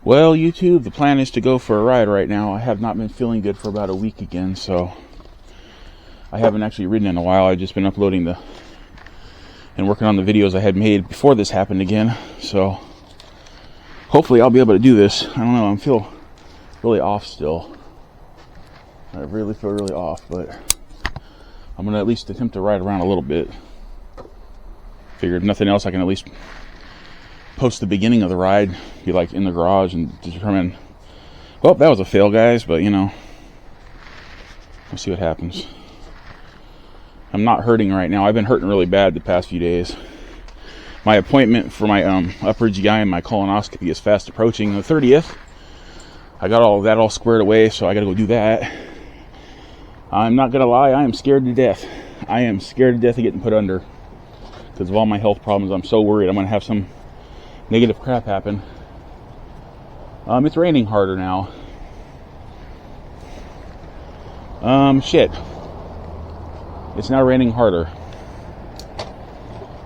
Well, YouTube, the plan is to go for a ride right now. I have not been feeling good for about a week again, so I haven't actually ridden in a while. I've just been uploading and working on the videos I had made before this happened again. So hopefully I'll be able to do this. I don't know, I feel really off still. I really feel really off, but I'm going to at least attempt to ride around a little bit. Figured if nothing else, I can at least post the beginning of the ride, be like in the garage and determine, well, that was a fail, guys, but you know, we'll see what happens. I'm not hurting right now. I've been hurting really bad the past few days. My appointment for my upper GI and my colonoscopy is fast approaching. The 30th. I got all of that all squared away, so I gotta go do that. I'm not gonna lie, I am scared to death. I am scared to death of getting put under because of all my health problems. I'm so worried I'm gonna have some negative crap happen. It's raining harder now. Shit. It's now raining harder.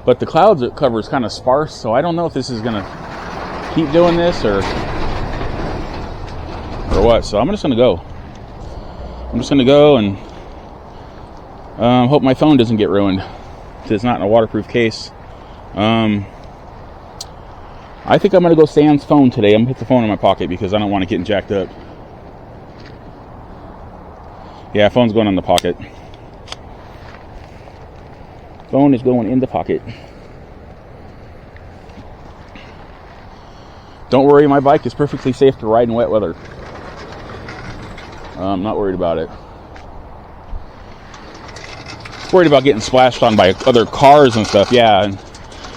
But the clouds cover is kind of sparse, so I don't know if this is gonna keep doing this or what. So I'm just gonna go. I'm just gonna go and hope my phone doesn't get ruined. It's not in a waterproof case. I think I'm going to go sans phone today. I'm going to put the phone in my pocket because I don't want it getting jacked up. Yeah, phone's going in the pocket. Phone is going in the pocket. Don't worry, my bike is perfectly safe to ride in wet weather. I'm not worried about it. Worried about getting splashed on by other cars and stuff, yeah. And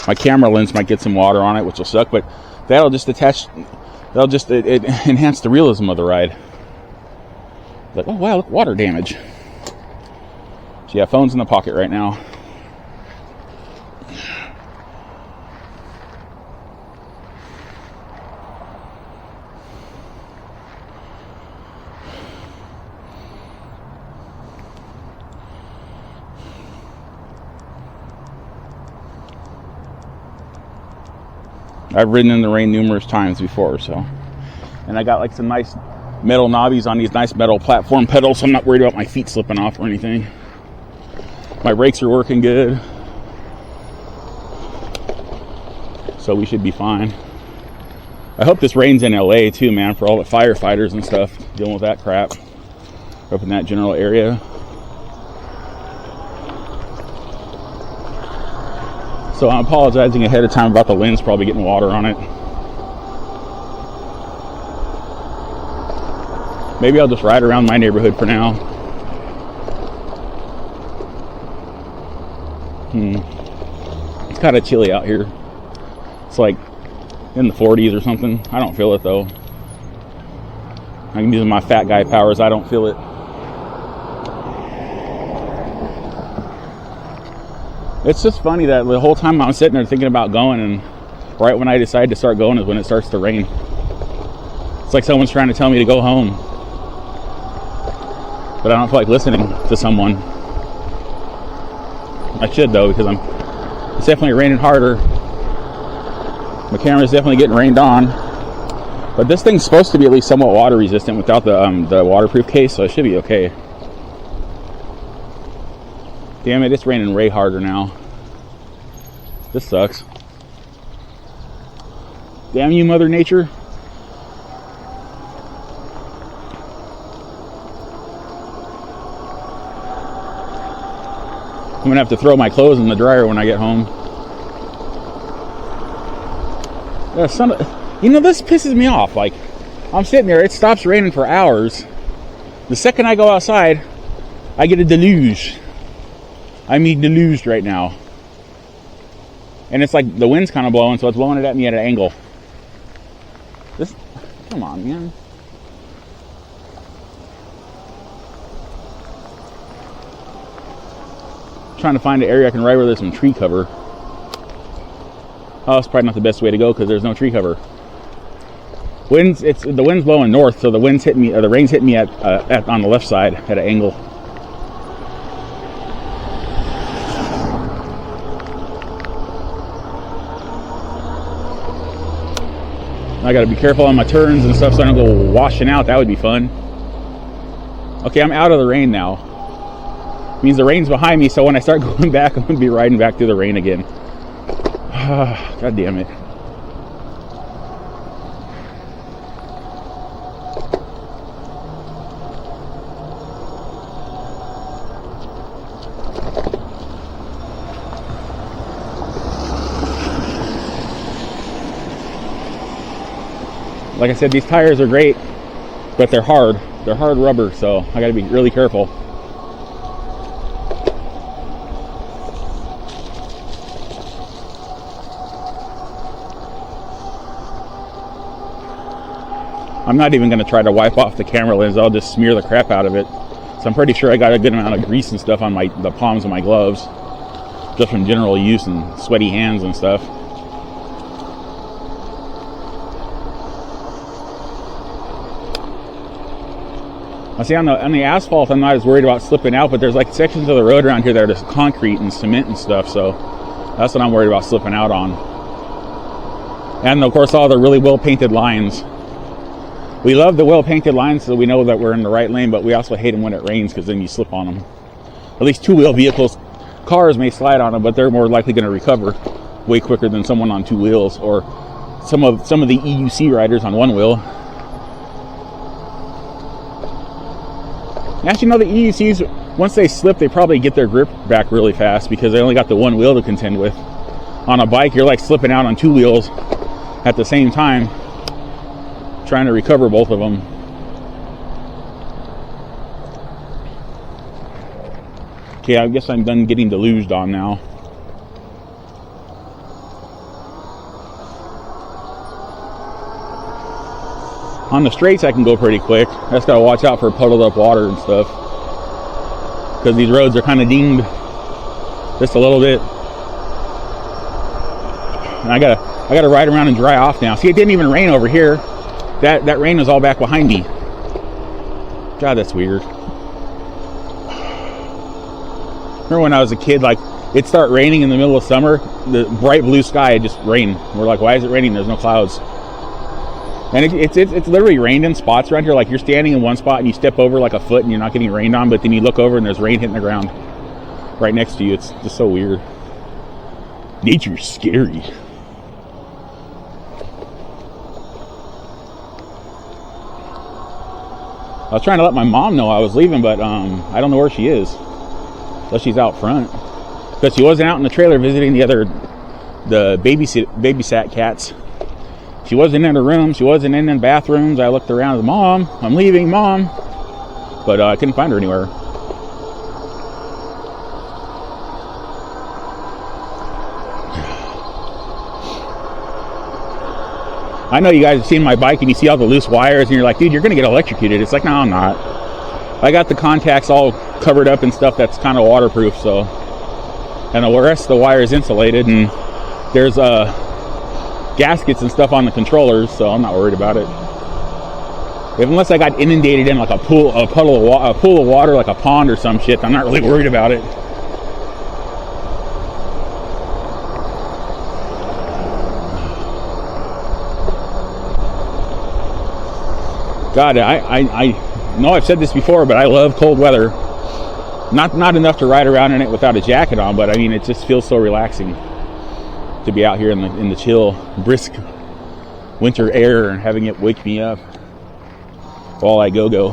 my camera lens might get some water on it, which will suck, but that'll just enhance the realism of the ride. Like, oh wow, look, water damage. So yeah, phone's in the pocket right now. I've ridden in the rain numerous times before, so. And I got like some nice metal knobbies on these nice metal platform pedals, so I'm not worried about my feet slipping off or anything. My brakes are working good, so we should be fine. I hope this rains in LA too, man, for all the firefighters and stuff dealing with that crap up in that general area. So I'm apologizing ahead of time about the lens probably getting water on it. Maybe I'll just ride around my neighborhood for now. It's kind of chilly out here. It's like in the 40s or something. I don't feel it though. I'm using my fat guy powers. I don't feel it. It's just funny that the whole time I'm sitting there thinking about going, and right when I decide to start going is when it starts to rain. It's like someone's trying to tell me to go home, but I don't feel like listening to someone. I should though, because it's definitely raining harder. My camera's definitely getting rained on, but this thing's supposed to be at least somewhat water resistant without the waterproof case, so it should be okay. Damn it, it's raining way harder now. This sucks. Damn you, Mother Nature. I'm gonna have to throw my clothes in the dryer when I get home. You know, this pisses me off. Like, I'm sitting there, it stops raining for hours. The second I go outside, I get a deluge. I mean deluged right now. And it's like the wind's kind of blowing, so it's blowing it at me at an angle. Come on, man. Trying to find an area I can ride where there's some tree cover. Oh, it's probably not the best way to go because there's no tree cover. The wind's blowing north, so the rain's hitting me on the left side at an angle. I gotta be careful on my turns and stuff so I don't go washing out. That would be fun. Okay, I'm out of the rain now. Means the rain's behind me, so when I start going back, I'm gonna be riding back through the rain again. God damn it. Like I said, these tires are great, but they're hard. They're hard rubber, so I gotta be really careful. I'm not even gonna try to wipe off the camera lens. I'll just smear the crap out of it. So I'm pretty sure I got a good amount of grease and stuff on the palms of my gloves, just from general use and sweaty hands and stuff. I see on the asphalt, I'm not as worried about slipping out, but there's like sections of the road around here that are just concrete and cement and stuff, so that's what I'm worried about slipping out on. And of course, all the really well painted lines. We love the well painted lines so we know that we're in the right lane, but we also hate them when it rains because then you slip on them. At least two-wheel vehicles, cars may slide on them, but they're more likely going to recover way quicker than someone on two wheels, or some of the EUC riders on one wheel. Actually, no, the EUCs, once they slip, they probably get their grip back really fast because they only got the one wheel to contend with. On a bike, you're like slipping out on two wheels at the same time, trying to recover both of them. Okay, I guess I'm done getting deluged on now. On the straights, I can go pretty quick. I just gotta watch out for puddled up water and stuff, because these roads are kind of dinged just a little bit. And I gotta ride around and dry off now. See, it didn't even rain over here. That rain was all back behind me. God, that's weird. Remember when I was a kid, like it'd start raining in the middle of summer, the bright blue sky, it'd just rain. We're like, why is it raining? There's no clouds. And it's literally rained in spots around here. Like you're standing in one spot and you step over like a foot and you're not getting rained on, but then you look over and there's rain hitting the ground right next to you. It's just so weird. Nature's scary. I was trying to let my mom know I was leaving, but I don't know where she is. So she's out front. Because she wasn't out in the trailer visiting the babysat cats. She wasn't in her room. She wasn't in the bathrooms. I looked around. Mom, I'm leaving, Mom. But I couldn't find her anywhere. I know you guys have seen my bike and you see all the loose wires and you're like, dude, you're going to get electrocuted. It's like, no, I'm not. I got the contacts all covered up and stuff that's kind of waterproof, so. And the rest of the wire is insulated, and there's gaskets and stuff on the controllers, so I'm not worried about it. Unless I got inundated in like a pool of water, like a pond or some shit, I'm not really worried about it. God, I know I've said this before, but I love cold weather. Not enough to ride around in it without a jacket on, but I mean, it just feels so relaxing to be out here in the chill, brisk winter air and having it wake me up while I go.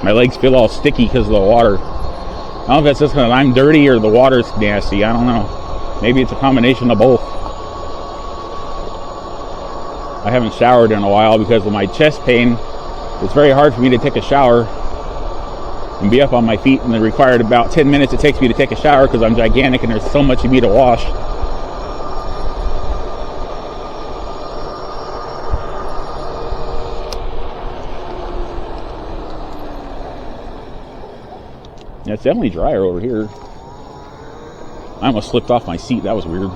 My legs feel all sticky because of the water. I don't know if that's just because I'm dirty or the water's nasty. I don't know. Maybe it's a combination of both. I haven't showered in a while because of my chest pain. It's very hard for me to take a shower and be up on my feet, and it required about 10 minutes it takes me to take a shower because I'm gigantic and there's so much of me to wash. Yeah, it's definitely drier over here. I almost slipped off my seat. That was weird.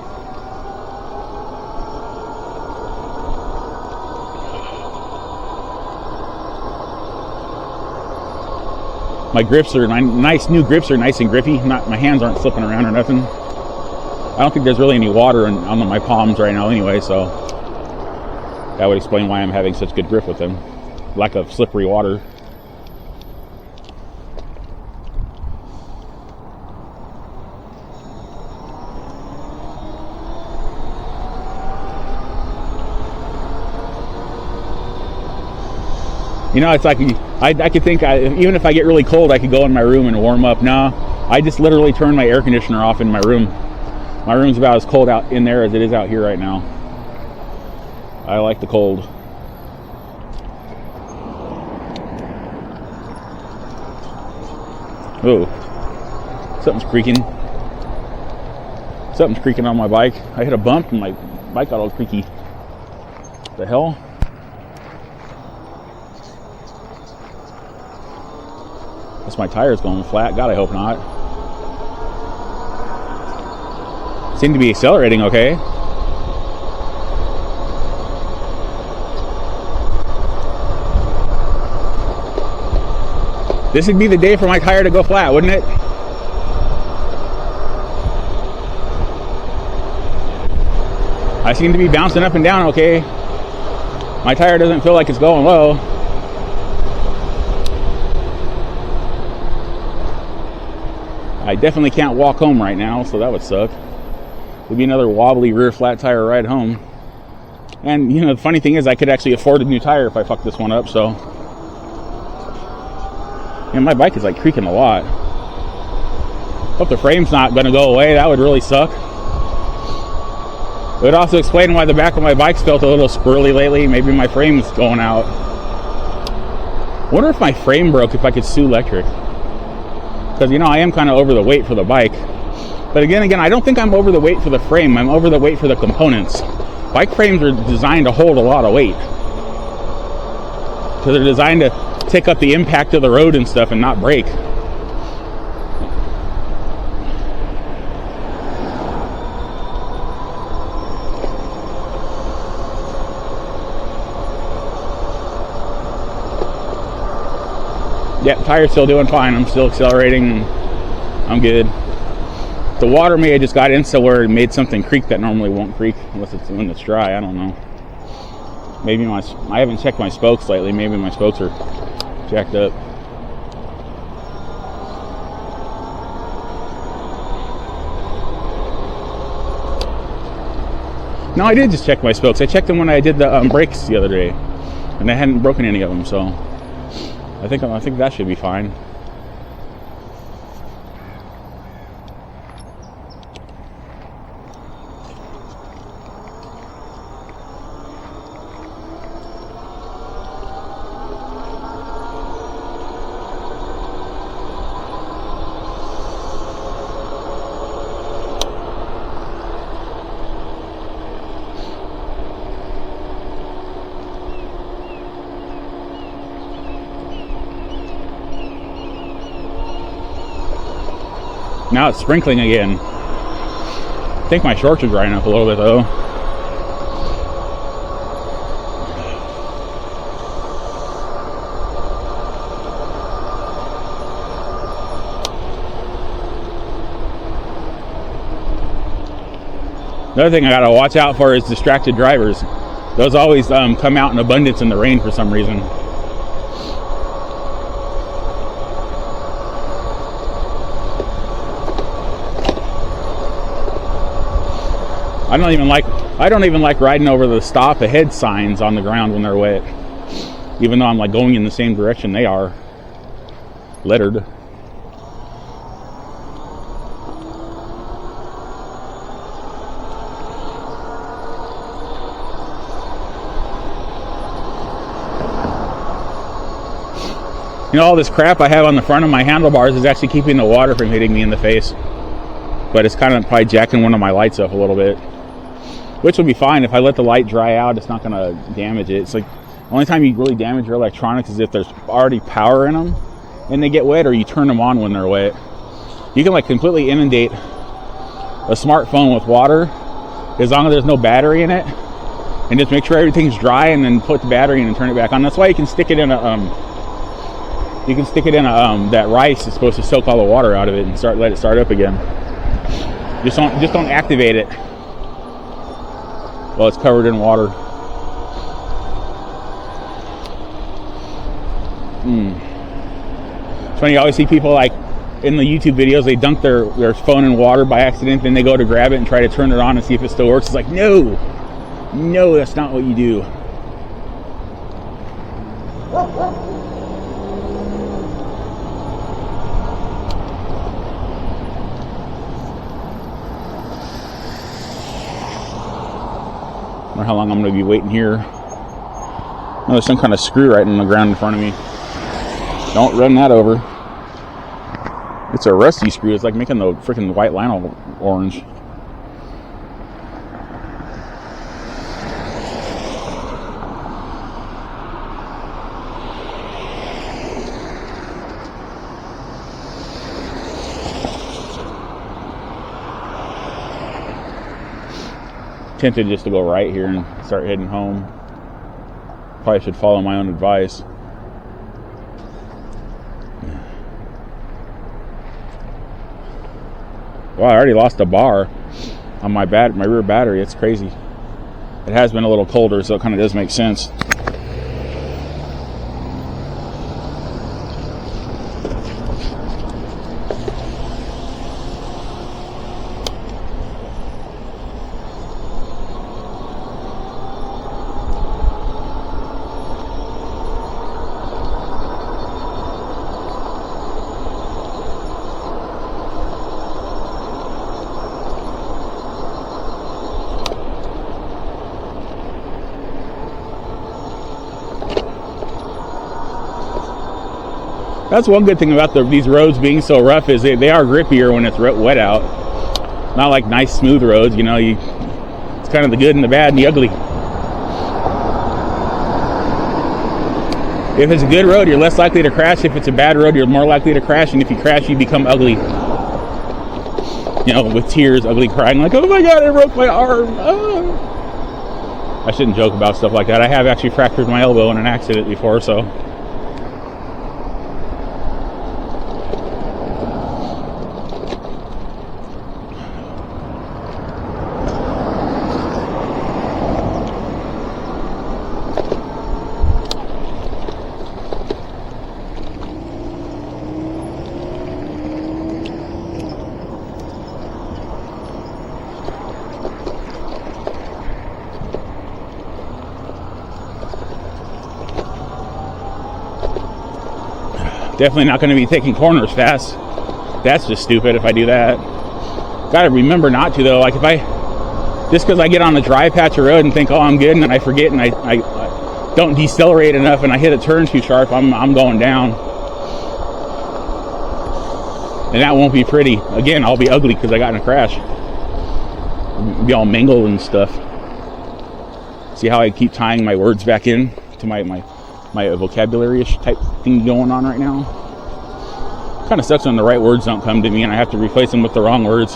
My grips are nice. New grips are nice and grippy. My hands aren't slipping around or nothing. I don't think there's really any water on my palms right now anyway, so that would explain why I'm having such good grip with them. Lack of slippery water. You know, it's like I could think even if I get really cold, I could go in my room and warm up. No, I just literally turn my air conditioner off in my room. My room's about as cold out in there as it is out here right now. I like the cold. Oh, something's creaking. Something's creaking on my bike. I hit a bump and my bike got all creaky. What the hell? That's my tires going flat. God, I hope not. Seem to be accelerating okay. This would be the day for my tire to go flat, wouldn't it? I seem to be bouncing up and down okay. My tire doesn't feel like it's going low. I definitely can't walk home right now, so that would suck. It'd be another wobbly rear flat tire ride home. And, you know, the funny thing is I could actually afford a new tire if I fuck this one up, so. And my bike is like creaking a lot. Hope the frame's not going to go away. That would really suck. It would also explain why the back of my bike's felt a little squirrely lately. Maybe my frame's going out. Wonder if my frame broke, if I could sue Electric. Because, you know, I am kind of over the weight for the bike. But again, I don't think I'm over the weight for the frame. I'm over the weight for the components. Bike frames are designed to hold a lot of weight. So they're designed to take up the impact of the road and stuff and not break. Yeah, tire's still doing fine. I'm still accelerating. I'm good. The water may have just got in somewhere and made something creak that normally won't creak unless it's when it's dry. I don't know. Maybe I haven't checked my spokes lately. Maybe my spokes are jacked up. No, I did just check my spokes. I checked them when I did the brakes the other day, and I hadn't broken any of them, so I think that should be fine. Now it's sprinkling again. I think my shorts are drying up a little bit though. Another thing I gotta watch out for is distracted drivers. Those always come out in abundance in the rain for some reason. I don't even like riding over the stop ahead signs on the ground when they're wet, even though I'm like going in the same direction they are, lettered. You know, all this crap I have on the front of my handlebars is actually keeping the water from hitting me in the face, but it's kind of probably jacking one of my lights up a little bit. Which will be fine. If I let the light dry out, it's not going to damage it. It's like the only time you really damage your electronics is if there's already power in them and they get wet, or you turn them on when they're wet. You can like completely inundate a smartphone with water as long as there's no battery in it, and just make sure everything's dry and then put the battery in and turn it back on. That's why you can stick it in a You can stick it in that rice is supposed to soak all the water out of it and let it start up again. Just don't activate it while it's covered in water. It's funny, you always see people like in the YouTube videos, they dunk their phone in water by accident, then they go to grab it and try to turn it on and see if it still works. It's like, no, that's not what you do. I wonder how long I'm going to be waiting here. Oh, there's some kind of screw right in the ground in front of me. Don't run that over. It's a rusty screw. It's like making the freaking white line all orange. Tempted just to go right here and start heading home. Probably should follow my own advice. Wow, I already lost a bar on my rear battery. It's crazy. It has been a little colder, so it kind of does make sense. That's one good thing about these roads being so rough is they are grippier when it's wet out. Not like nice smooth roads, you know. It's kind of the good and the bad and the ugly. If it's a good road, you're less likely to crash. If it's a bad road, you're more likely to crash. And if you crash, you become ugly. You know, with tears, ugly crying, like, oh my God, I broke my arm. Oh. I shouldn't joke about stuff like that. I have actually fractured my elbow in an accident before, so. Definitely not going to be taking corners fast. That's just stupid if I do that. Gotta remember not to though. Like just because I get on a dry patch of road and think, oh, I'm good, and then I forget and I don't decelerate enough and I hit a turn too sharp, I'm going down. And that won't be pretty. Again, I'll be ugly because I got in a crash. I'll be all mangled and stuff. See how I keep tying my words back in to my vocabulary-ish type thing going on right now. Kind of sucks when the right words don't come to me and I have to replace them with the wrong words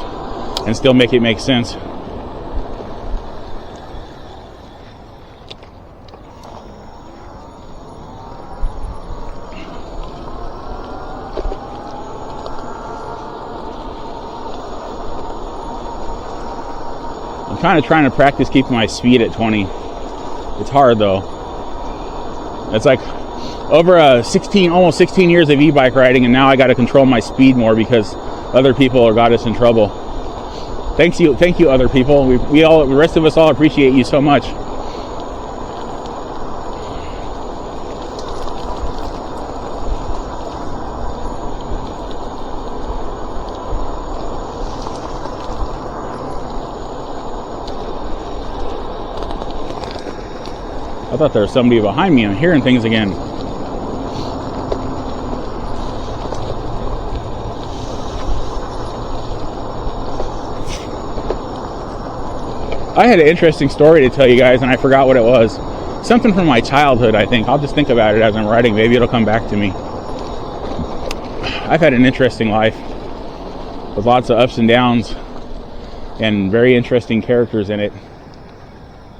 and still make it make sense. I'm kind of trying to practice keeping my speed at 20. It's hard though. It's like over almost 16 years of e-bike riding, and now I got to control my speed more because other people got us in trouble. Thank you, other people. The rest of us all appreciate you so much. I thought there was somebody behind me. I'm hearing things again. I had an interesting story to tell you guys, and I forgot what it was. Something from my childhood, I think. I'll just think about it as I'm writing. Maybe it'll come back to me. I've had an interesting life with lots of ups and downs and very interesting characters in it.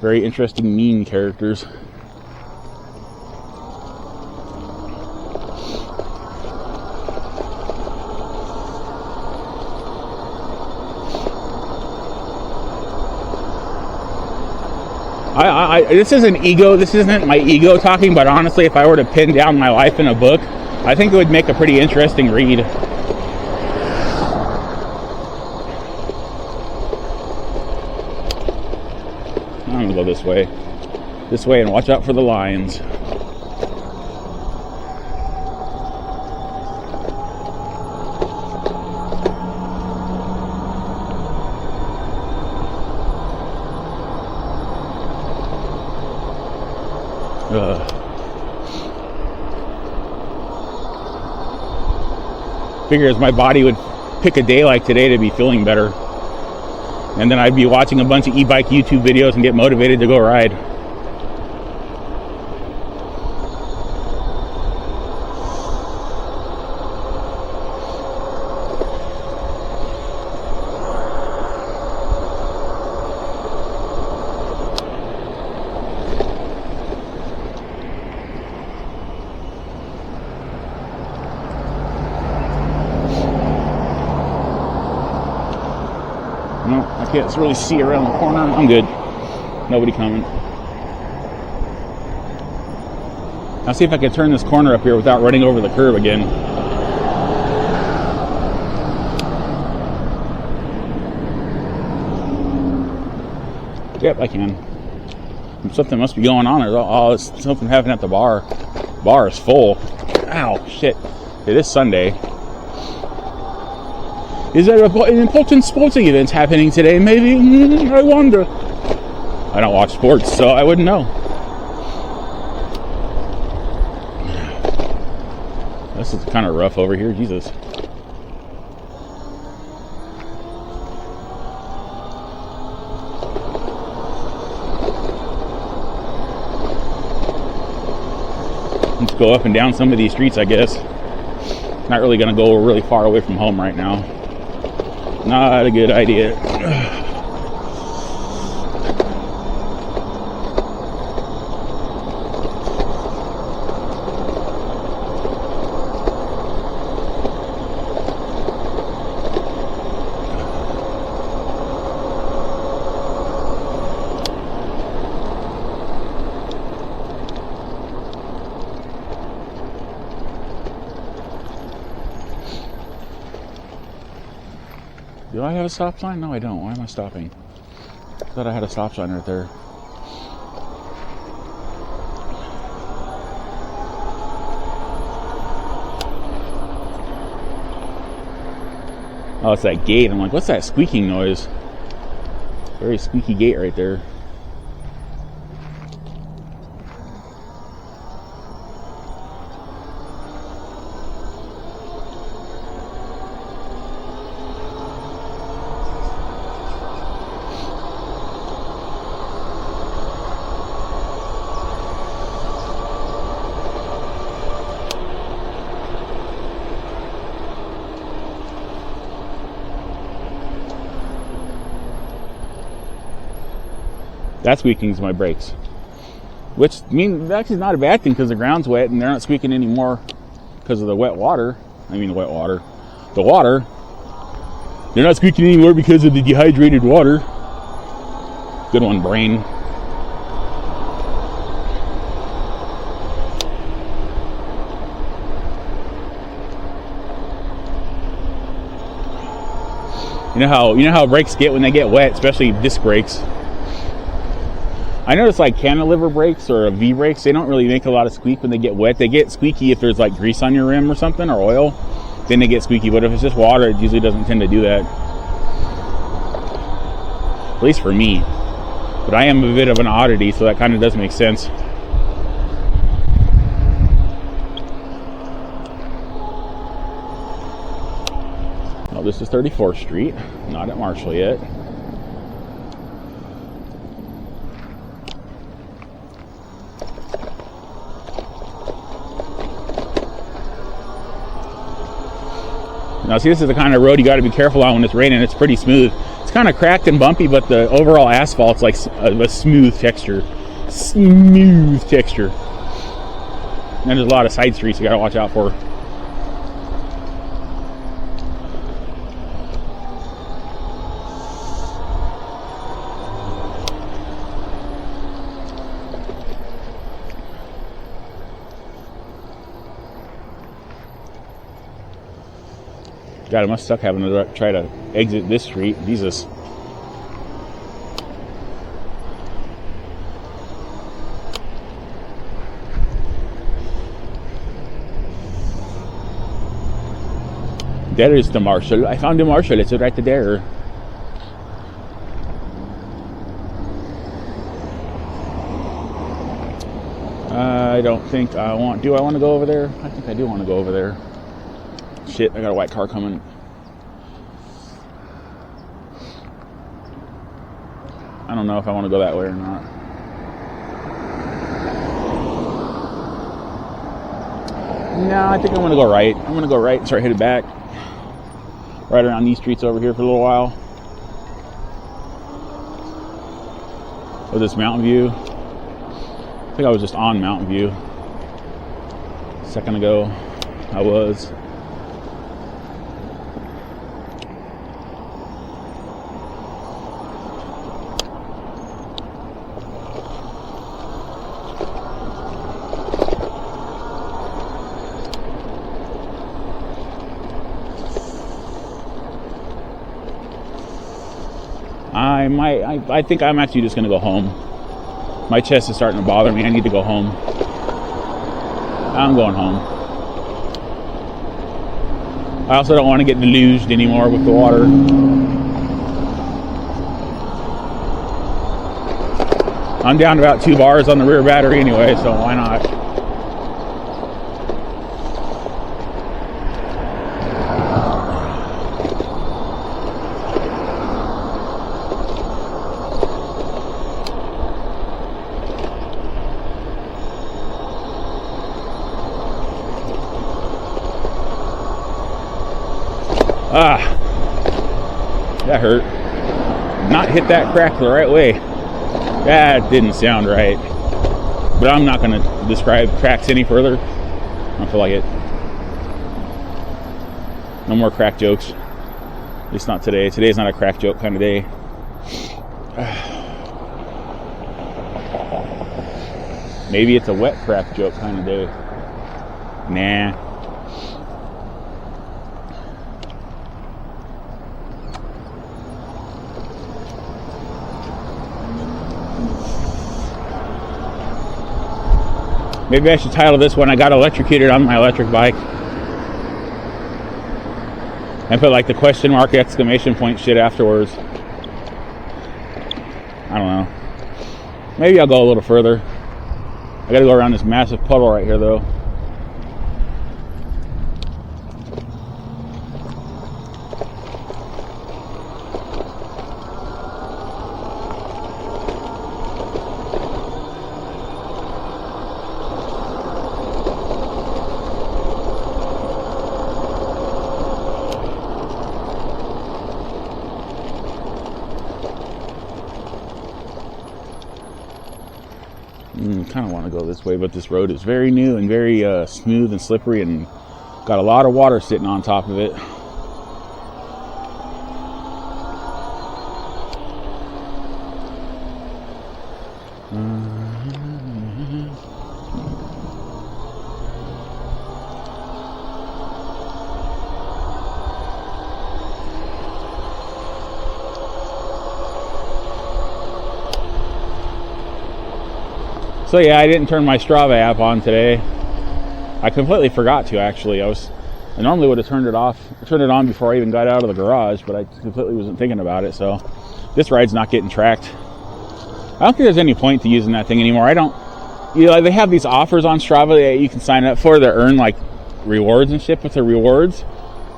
Very interesting, mean characters. this isn't ego. This isn't my ego talking, but honestly, if I were to pin down my life in a book, I think it would make a pretty interesting read. I'm gonna go this way, and watch out for the lions. Figures my body would pick a day like today to be feeling better, and then I'd be watching a bunch of e-bike YouTube videos and get motivated to go ride. No, I can't really see around the corner. I'm good. Nobody coming. I'll see if I can turn this corner up here without running over the curb again. Yep, I can. Something must be going on. There's something happening at the bar. Bar is full. Ow, shit. It is Sunday. Is there an important sporting event happening today? Maybe? I wonder. I don't watch sports, so I wouldn't know. This is kind of rough over here. Jesus. Let's go up and down some of these streets, I guess. Not really going to go really far away from home right now. Not a good idea. Do I have a stop sign? No, I don't. Why am I stopping? I thought I had a stop sign right there. Oh, it's that gate. I'm like, what's that squeaking noise? Very squeaky gate right there. That squeaking is my brakes, which means actually is not a bad thing because the ground's wet and they're not squeaking anymore because of the wet water. I mean the water. They're not squeaking anymore because of the dehydrated water. Good one, brain. You know how brakes get when they get wet, especially disc brakes. I notice like cantilever brakes or V brakes, they don't really make a lot of squeak when they get wet. They get squeaky if there's like grease on your rim or something, or oil. Then they get squeaky, but if it's just water, it usually doesn't tend to do that. At least for me. But I am a bit of an oddity, so that kind of does make sense. Oh, this is 34th Street, not at Marshall yet. Now see, this is the kind of road you got to be careful on when it's raining. It's pretty smooth. It's kind of cracked and bumpy, but the overall asphalt's like a smooth texture. Smooth texture. And there's a lot of side streets you got to watch out for. God, it must suck having to try to exit this street. Jesus. There is the Marshall. I found the Marshall. It's right there. I don't think I want... Do I want to go over there? I think I do want to go over there. Shit, I got a white car coming. I don't know if I want to go that way or not. No, I think I'm going to go right. I'm going to go right and start headed back. Right around these streets over here for a little while. With this Mountain View. I think I was just on Mountain View a second ago. I was. I think I'm actually just going to go home. My chest is starting to bother me. I need to go home. I'm going home. I also don't want to get deluged anymore with the water. I'm down to about 2 bars on the rear battery anyway, so why not? Ah, that hurt. Not hit that crack the right way. That didn't sound right. But I'm not going to describe cracks any further. I don't feel like it. No more crack jokes. At least not today. Today's not a crack joke kind of day. Maybe it's a wet crack joke kind of day. Nah. Maybe I should title this one, I got electrocuted on my electric bike. And put like the question mark, exclamation point shit afterwards. I don't know. Maybe I'll go a little further. I gotta go around this massive puddle right here though. Kind of want to go this way, but this road is very new and very smooth and slippery and got a lot of water sitting on top of it. So yeah, I didn't turn my Strava app on today. I completely forgot to actually. I normally would have turned it on before I even got out of the garage, but I completely wasn't thinking about it. So this ride's not getting tracked. I don't think there's any point to using that thing anymore. They have these offers on Strava that you can sign up for that earn like rewards and shit, but the rewards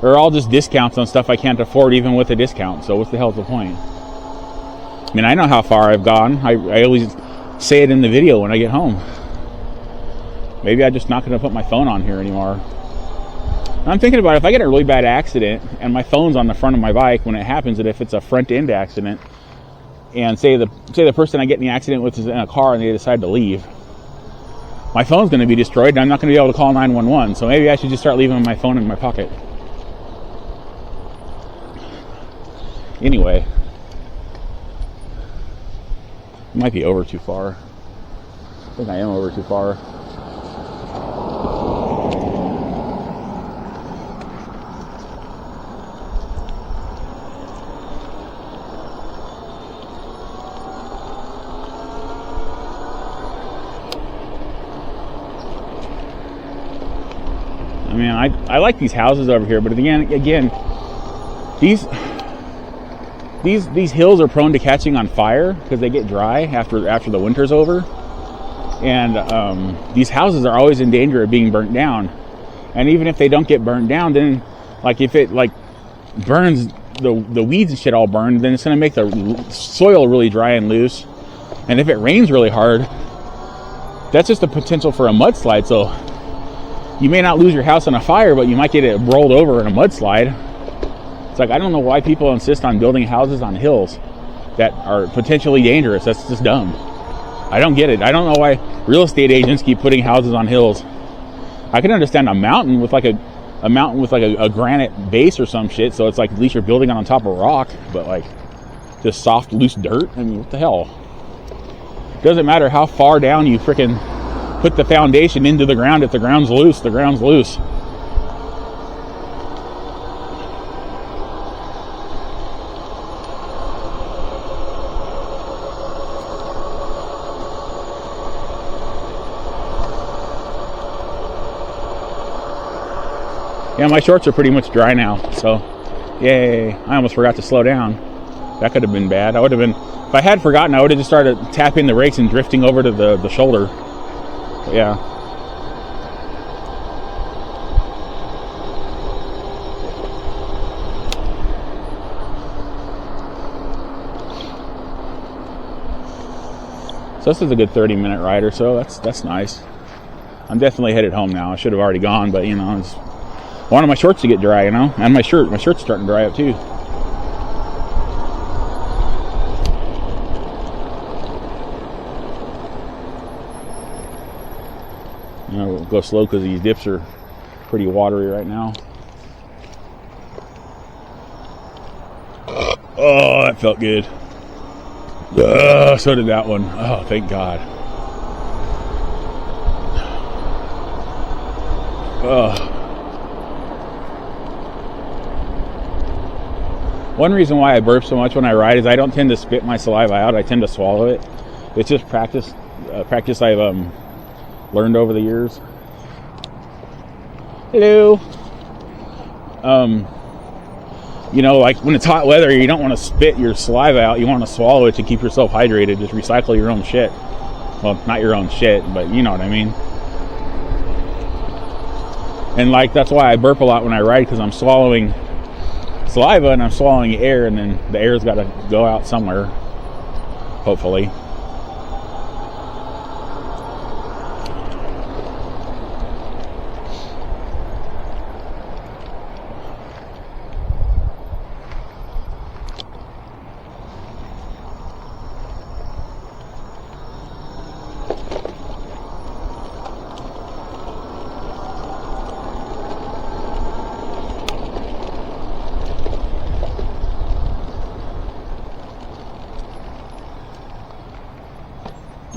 are all just discounts on stuff I can't afford even with a discount. So what's the hell's the point? I mean, I know how far I've gone. I always say it in the video when I get home. Maybe I'm just not going to put my phone on here anymore. I'm thinking about if I get a really bad accident and my phone's on the front of my bike when it happens, that if it's a front end accident and say the person I get in the accident with is in a car and they decide to leave, my phone's going to be destroyed and I'm not going to be able to call 911. So maybe I should just start leaving my phone in my pocket. Anyway, it might be over too far. I think I am over too far. I like these houses over here, but again, these hills are prone to catching on fire because they get dry after the winter's over, and these houses are always in danger of being burnt down. And even if they don't get burnt down, then like if it like burns, the weeds and shit all burned, then it's going to make the soil really dry and loose. And if it rains really hard, that's just the potential for a mudslide. So you may not lose your house in a fire, but you might get it rolled over in a mudslide. It's like, I don't know why people insist on building houses on hills that are potentially dangerous. That's just dumb. I don't get it. I don't know why real estate agents keep putting houses on hills. I can understand a mountain with like a granite base or some shit, so it's like at least you're building on top of rock, but like just soft, loose dirt. I mean, what the hell? Doesn't matter how far down you frickin' put the foundation into the ground. If the ground's loose, the ground's loose. Yeah, my shorts are pretty much dry now, so yay. I almost forgot to slow down. That could have been bad. I would have been, if I had forgotten, I would have just started tapping the brakes and drifting over to the shoulder. But yeah. So this is a good 30-minute ride or so. That's nice. I'm definitely headed home now. I should have already gone, but you know, I wanted my shorts to get dry, you know, and my shirt's starting to dry up too. You know, we'll go slow because these dips are pretty watery right now. Oh, that felt good. So did that one. Oh, thank God. One reason why I burp so much when I ride is I don't tend to spit my saliva out. I tend to swallow it. It's just practice I've learned over the years. Hello. You know, like when it's hot weather, you don't want to spit your saliva out. You want to swallow it to keep yourself hydrated. Just recycle your own shit. Well, not your own shit, but you know what I mean. And like, that's why I burp a lot when I ride, because I'm swallowing saliva and I'm swallowing air, and then the air's got to go out somewhere, hopefully.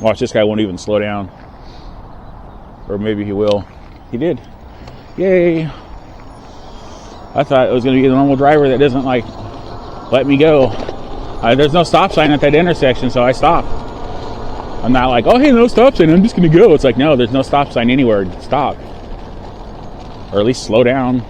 Watch, this guy won't even slow down. Or maybe he will. He did. Yay. I thought it was going to be the normal driver that doesn't, like, let me go. There's no stop sign at that intersection, so I stopped. I'm not like, oh, hey, no stop sign, I'm just going to go. It's like, no, there's no stop sign anywhere. Stop. Or at least slow down.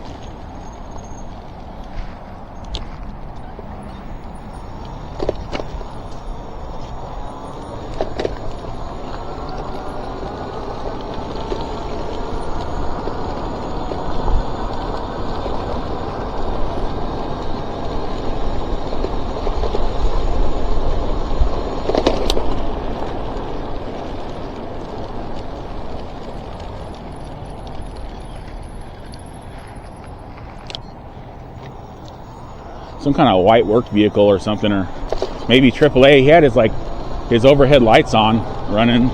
Some kind of white work vehicle or something, or maybe AAA. He had his overhead lights on, running,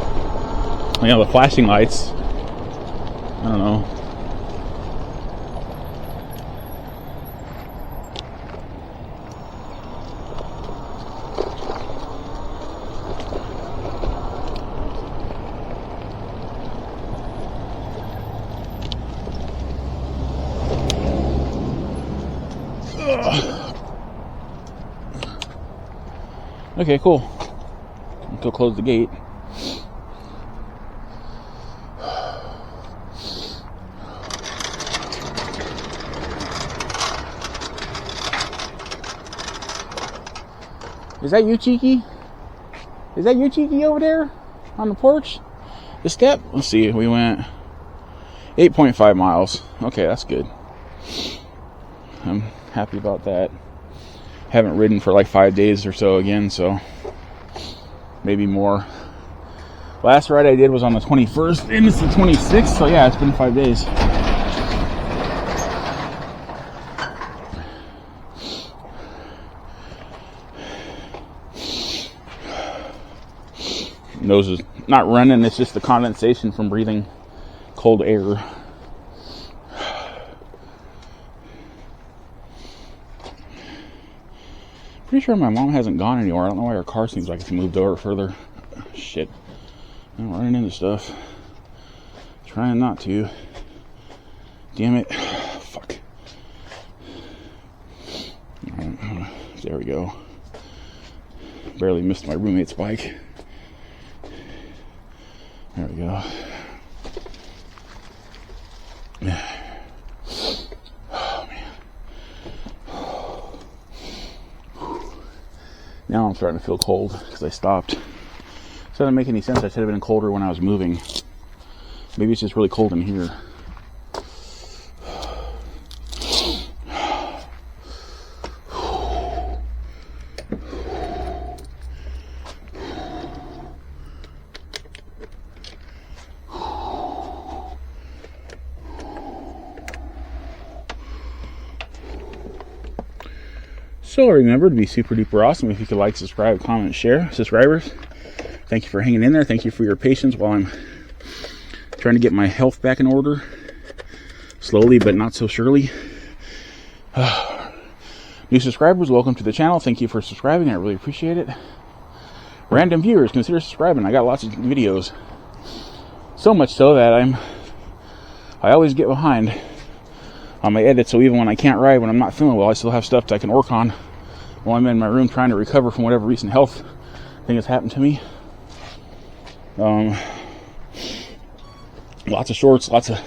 you know, the flashing lights. I don't know. Okay, cool. Go close the gate. Is that you, Cheeky? Is that you, Cheeky, over there on the porch? The step? Let's see. We went 8.5 miles. Okay, that's good. I'm happy about that. Haven't ridden for like 5 days or so again, so maybe more. Last ride I did was on the 21st, and it's the 26th, so yeah, it's been 5 days. Nose is not running, it's just the condensation from breathing cold air. Pretty sure my mom hasn't gone anywhere. I don't know why her car seems like it's moved over further. Shit. I'm running into stuff. Trying not to. Damn it. Fuck. There we go. Barely missed my roommate's bike. There we go. Oh, man. Now I'm starting to feel cold because I stopped. So that doesn't make any sense. I should have been colder when I was moving. Maybe it's just really cold in here. So remember to be super duper awesome if you could like, subscribe, comment, share. Subscribers, thank you for hanging in there. Thank you for your patience while I'm trying to get my health back in order. Slowly, but not so surely. New subscribers, welcome to the channel. Thank you for subscribing. I really appreciate it. Random viewers, consider subscribing. I got lots of videos. So much so that I always get behind on my edits, so even when I can't ride, when I'm not feeling well, I still have stuff that I can work on while I'm in my room trying to recover from whatever recent health thing has happened to me. Lots of shorts, lots of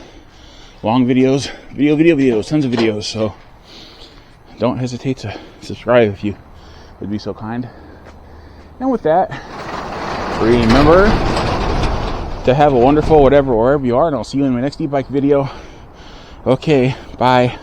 long videos, videos, tons of videos, so don't hesitate to subscribe if you would be so kind. And with that, remember to have a wonderful whatever, wherever you are, and I'll see you in my next e-bike video. Okay, bye.